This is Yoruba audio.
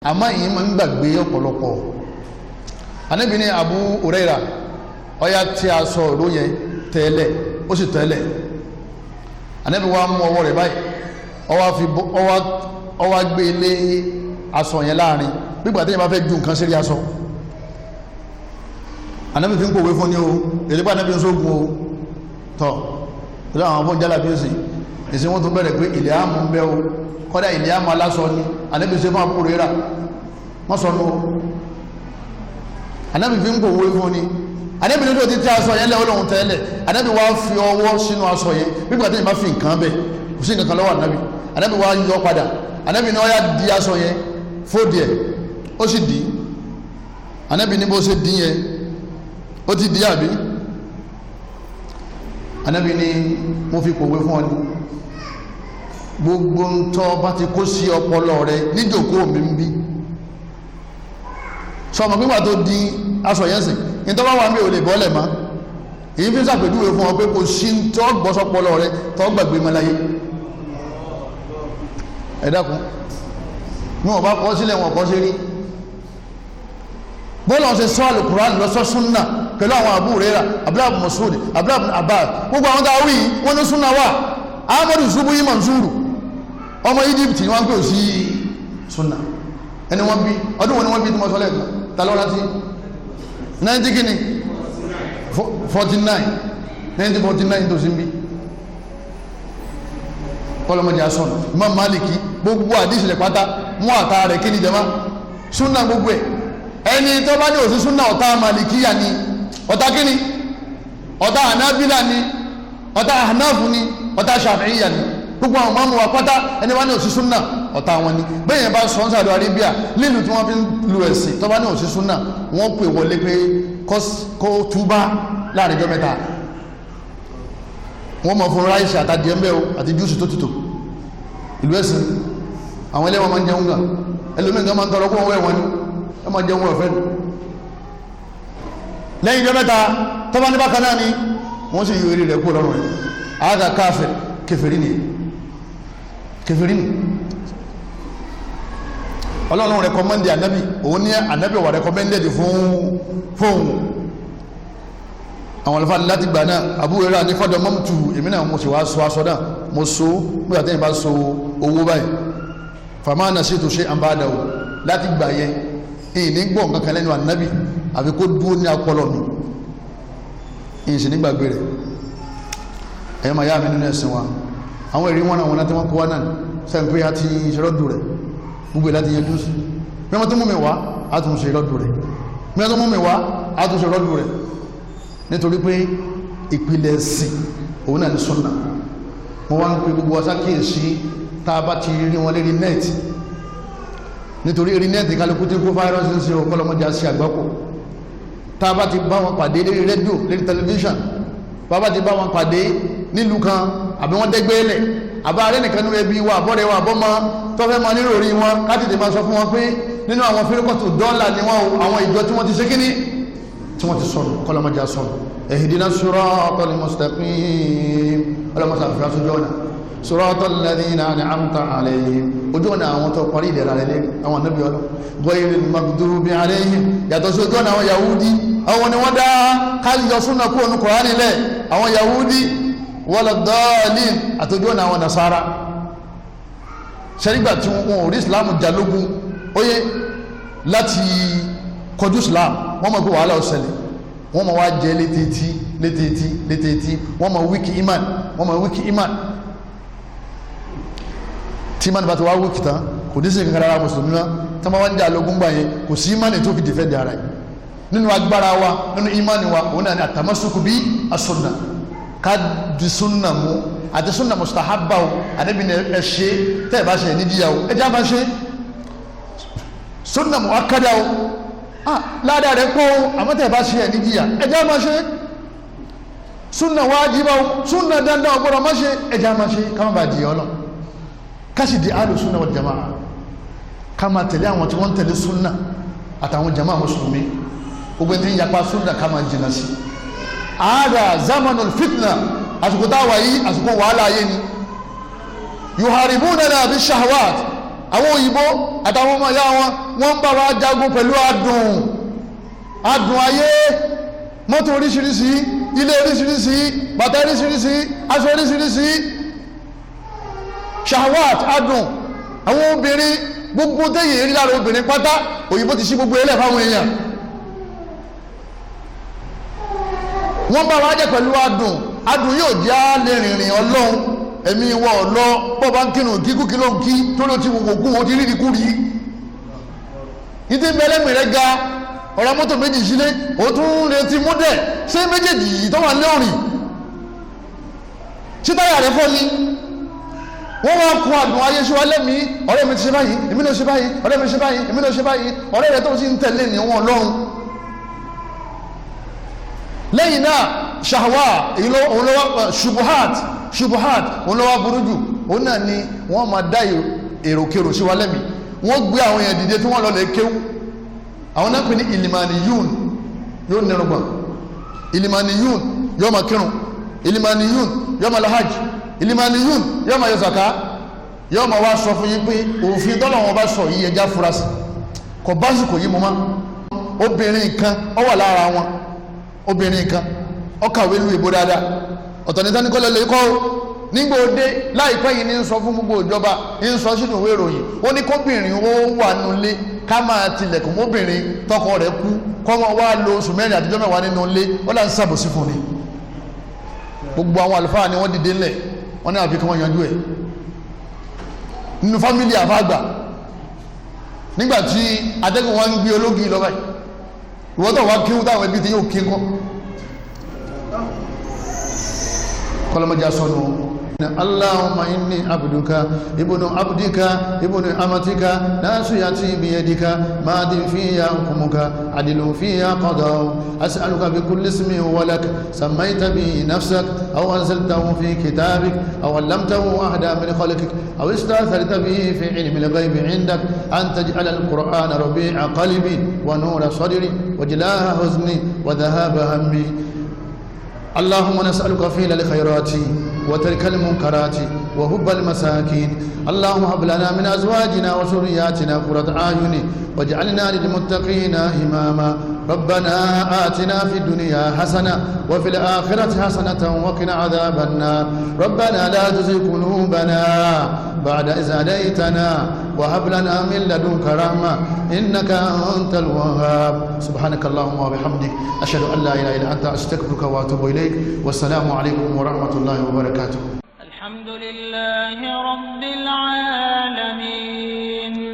àmọ́ ìyẹn máa ń gbàgbé ọ̀pọ̀lọpọ̀. Ànábì ní Abu Huraira ọya tí a sọ ọ̀rọ̀ yẹn tẹ́lẹ̀ ó sì tẹ́lẹ̀. Ànábì wa mú ọwọ́ rẹ̀ báyìí ọwá gbé ilé aṣọ yẹn láàrin nígbà tí yẹn bá fẹ́ ju nǹkan sírí aṣọ. Ànábì fi ń pòwe fún ní o èdèpá Ànábì ń sógun o tọ́ ìlú àwọn fún jálà bí ó sì ìsìn wọn tó bẹ̀rẹ̀ pé ilẹ̀ àmú ń bẹ́ o kọ́dá ilẹ̀ àmú aláṣọ ni Ànábì ṣe fún Abu Huraira wọ́n sọ nù o. Ànábì fi ń pòwe fún ni Ànábì ní tó ti tí aṣọ yẹn lẹ́ Ọlọ́run tẹ́lẹ̀ Ànábì wá fi ọwọ́ sínú aṣọ yẹn nígbà tí yẹn bá fi nǹkan bẹ̀ kò sí nǹkan lọ́wọ́ Ànábì wá yọ padà Ànábì ní ó yá di aṣọ yẹn fóòdì ẹ̀ ó sì dì Ànábì ní bó ṣe dì yẹn ó ti dì àbí Ànábì ní mo fi pòwe fún ọ ní gbogbo ń tọ́ bá ti kó sí ọpọlọ rẹ níjòkó mi ń bí sọmọ pípa tó di aṣọ yẹn sìn ní tọ́ bá wà mí ò lè bọ́lẹ̀ mọ́ èyí fi ṣàpèjúwe fún ọ pé kò sí ń tọ́ gbọ́sọpọlọ rẹ tọ́ gbàgbé mọ́ láyé ẹ dákun ní wọn bá kọ́ sílẹ̀ wọn kọ́ sí rí bọ́ọ̀lù ọ̀sẹ̀ sọ Al-Qur'an lọ́sọ́ súnà pẹ̀lú àwọn Abu Huraira Abdullah ibn Mas'ud Abdullah ibn Abbas gbogbo àwọn tàwí wọn ní súnà wà Ahmadu Subuyi Mansuru ọmọ Egypt ni wọ́n pè sí súnà ẹni wọ́n bí ọdún wọn ni wọ́n bí tí wọ́n sọ lẹ́ẹ̀kan talọ́ra tí 90 kìíní 1949 tó sí ń bí kọlọmọdé asọ́nà Imam Maliki gbogbo àdísìlẹ̀ pátá mú àtà rẹ̀ kí ni jẹma súnà gbogbo ẹ̀ ẹni tó bá ní òsì súnà ọ̀tá Malikiya ni ọ̀tá kí ni ọ̀tá Hanabila ni ọ̀tá Hanafu ni ọ̀tá Shafi'iyya ni gbogbo àwọn mọ́mú wa pátá ẹni bá ní òsì súnà ọ̀tá wọn ni bẹ́yẹn bá sọ Saudi Arabia lílù tí wọ́n fi ń lu ẹ̀sìn tó bá ní òsì súnà wọ́n pè wọlé pé kó túbá láàrin ọjọ́ mẹ́ta wọ́n mọ̀ fún ráìsì àtàdì ẹ̀mẹ́ o àti júùsì tó tìtò ìlú ẹ̀sìn àwọn ẹlẹ́wọ̀n máa ń jẹun gan ẹlòmíì gan máa ń tọrọ kó wọ́n wẹ̀ wọ́n ní ẹ máa jẹun ọ̀fẹ́ lẹ́yìn ọjọ́ mẹ́ta tó bá ní bákan náà ni wọ́n sì yọ eré rẹ̀ kó lọ́rùn rẹ̀ àádà káfẹ̀ kèfèrí ni Ọlọ́run rẹ̀kọ́mẹ́ndì ànábì òun ní ànábì wà rẹ̀kọ́mẹ́ndì fún àwọn alfa láti gbà náà Abu Hurairah ní fọ́dọ̀ mọ́mùtù èmi náà mo sì wá sọ aṣọ náà mo so nígbà tẹ́yìn bá so owó báyìí fama nasitu shay'an ba'dahu láti gbà yẹn èyí ní gbọ́ nǹkan kan lẹ́nu ànábì àfi kó dúró ní apọlọ mi èyí sì nígbàgbé rẹ̀ ẹ̀yọ́ máa yá mi nínú ẹ̀sìn wa àwọn èrè wọn àwọn tí wọ́n kó wá náà sẹ́yìn pé a ti ṣe lọ́dún rẹ̀ gbogbo láti yẹn jùsù bí wọ́n tó mú mi wá a tún ṣe lọ́dún rẹ̀ bí wọ́n tó mú mi wá a tún ṣe lọ́dún rẹ̀ nítorí pé ìpìlẹ̀ ẹ̀sìn òun náà ní súnà mo wá ń pè gbogbo wa sákèèsí tá a bá ti rí wọn lérí nẹ́ẹ̀tì nítorí eré nẹ́ẹ̀tì kálukú tí kó fáírọ́sì ń ṣe ọ̀pọ̀lọmọjà sí àgbákò tá a bá ti bá wọn pàdé lérí rédíò lérí tẹlifíṣàn bá bá ti bá wọn pàdé nílùú kan àbí wọ́n dẹ́gbẹ́lẹ̀ àbá arẹ́ nìkan nínú ẹbí wa àbọ̀rẹ́ wa àbọ́mọ tọ́fẹ́ máa nírò rí wọn láti tè máa sọ fún wọn pé nínú àwọn fírikọ́tù dọ́là ni wọn àwọn ìjọ tí wọ́n ti ṣe kíní tí wọ́n ti sọnù kọlọmọjà sọnù ihdina siratal mustaqim ọlọmọsà fìlà sójú ọ̀nà siratal ladhina an'amta alayhim ojú ọ̀nà àwọn tó parí ìdẹ̀ra rẹ̀ lẹ́nu àwọn anábì ọlọ́ ghayril maghdubi alayhim yàtọ̀ sí ojú ọ̀nà àwọn Yahudi àwọn ni wọ́n dá káyọ̀ súnà kúrò ní Kùránì lẹ̀ àwọn Yahudi wala dhalin àtòjú ọ̀nà àwọn Nasara ṣẹ́rígbà tí wọn ò rí Islam jalógún óyé láti kọjú Islam wọ́n mọ̀ pé wàhálà ọ̀sẹ̀lẹ̀ wọ́n mọ̀ wá jẹ́ létí wọ́n mọ̀ wíkì iman tí iman bá ti wá wíkì tán kò ní sí nǹkan rárá mùsùlùmí náà tí wọ́n wá ń jà lógún gbà yẹn kò sí iman tó fi dìfẹ́ di ara yìí nínú agbára wa nínú iman wa òun náà ni àtàmásùkù bí asúnà ká di súnà mú àti súnà mustahabba o àdébí ni ẹ ṣe tẹ́ ẹ bá ṣe nídìyà o ẹ jẹ́ àbá ṣe súnà muakkada o ládàá rẹ̀ pọ̀ àmọ́ tẹ́ ẹ bá ṣe ẹ nídìyà ẹ jẹ́ àbá ṣe súnà wájibà o súnà dandan ọgbọ́dọ̀ má ṣe ẹ jẹ́ àbá ṣe ká má bàa di ọlọ ká sì di ahlu súnà wal jamaa ká máa tẹ̀lé àwọn tí wọ́n ń tẹ̀lé súnà àtàwọn jamaa mùsùlùmí gbogbo ẹni tí ń yapa súnà ká máa jìnnà sí àádà zamanul fitna àsìkò táwà yìí àsìkò wàhálà ayé ni yuharibunana bi shahwat àwọn òyìnbó àtàwọn ọmọ ìyá wọn wọ́n ń bá wa jagun pẹ̀lú adùn ayé, mọ́tò oríṣiríṣi, ilé oríṣiríṣi, bàtà oríṣiríṣi, aṣọ oríṣiríṣi, shahwat, adùn àwọn obìnrin, gbogbo téyè rí lára obìnrin pátá òyìnbó ti ṣí gbogbo ẹlẹ́ fáwọn èèyàn. wọ́n bá wa jẹ́ pẹ̀lú adùn yóò jẹ́ lè rìnrìn ọlọ́run, ẹ̀mí wọ ọ̀lọ́ bọ́ bá ń kírun kíkú kí ló ń kí tó ló ti wò kú, ó ti rí ikú rí. ìdí mẹlẹ́mì rẹ̀ ga ọ̀rọ̀ mọ́tò méjì sílé, ó tún retí mọ́dẹ̀, ṣé méjèèjì yìí tó wà lẹ́ọ̀rìn ṣé táyà rẹ̀ fọ́ ni? wọ́n wá kun adùn ayé ṣe wá lẹ́mí, ọ̀rẹ́ mi ti ṣe báyìí, èmi ló ṣe báyìí, ọ̀rẹ́ mi ṣe báyìí, èmi ló ṣe báyìí, ọ̀rẹ́ rẹ̀ tó sì ń tẹ̀lé ní wọn lọ́run. lẹ́yìn náà ṣàwà òun lọ́wọ́ ṣubuhat òun lọ́wọ́ burú jù, òun náà ni wọ́n máa dá èròkèrò sí wa lẹ́mí, wọ́n gbé àwọn èèyàn dìde tí wọ́n lọ lè kéwú, àwọn náà pè ní ilimaniyun, yóò nírùngbọ̀n, ilimaniyun yóò máa kírun, ilimaniyun yóò máa lọ hajj, ilimaniyun yóò máa yọ zaka, yóò máa wá sọ fún yín pé òfin tọ́lọ̀ wọn bá sọ yìí ẹja furasí kò básìkò yìí mọ́ má. obìnrin kan ó wà lára wọn, obìnrin kan ó kàwé lu ìbò dáadáa, ọ̀tọ̀ ní tání kọ́lẹ̀ lè kọ́ nígbà òde láìpẹ́ yìí ní ń sọ fún gbogbo ìjọba, ń sọ sínú ìwé ìròyìn, ó ní kóbìnrin ó wà nulẹ̀ ká máa tilẹ̀kùn mọ́bìnrin tọkọ rẹ̀ kú kọ́mọ wá lo oṣù mẹ́rin àtijọ́ mẹ́wàá nínú ilé, ó là ń ṣàbòsí fún ni. gbogbo àwọn àlùfáà ni wọ́n dìde ńlẹ̀, wọ́n ní àfikún wọn yanjú ẹ̀ nínú fámílì àfáàgbà. nígbà tí atẹ́gùn wọn ń gbé ológi lọ́bàá ìwọ́n tó wá kíhun táwọn ẹbí ti yóò kí kọ́ kọlọmọjá sọ́nù. Allahumma inni abduka ibnu abdika ibnu amatika nasiyati biyadika madin fiya hukmuka adilun fiya qada'u as'aluka bi kulli ismin huwa lak sammayta bi nafsak aw anzaltahu fi kitabik aw 'allamtahu ahada min khalqik aw istatharta bihi fi 'ilmi al-ghayb 'indak an taj'ala al-qur'ana rabi'a qalbi wa nura sadri wa jalaa huzni wa dhahaba hammi. اللهم نسألك فعل الخيرات وترك المنكرات وحب المساكين. اللهم هب لنا من أزواجنا وذرياتنا قرة أعين واجعلنا للمتقين إماما. ربنا آتنا في الدنيا حسنة وفي الآخرة حسنة وقنا عذاب النار. ربنا لا تزغ قلوبنا بعد إذ هديتنا وهب لنا من لدنك رحمة إنك أنت الوهاب. سبحانك اللهم وبحمدك أشهد أن لا إله إلا أنت أستغفرك وأتوب إليك والسلام عليكم ورحمة الله وبركاته. الحمد لله رب العالمين.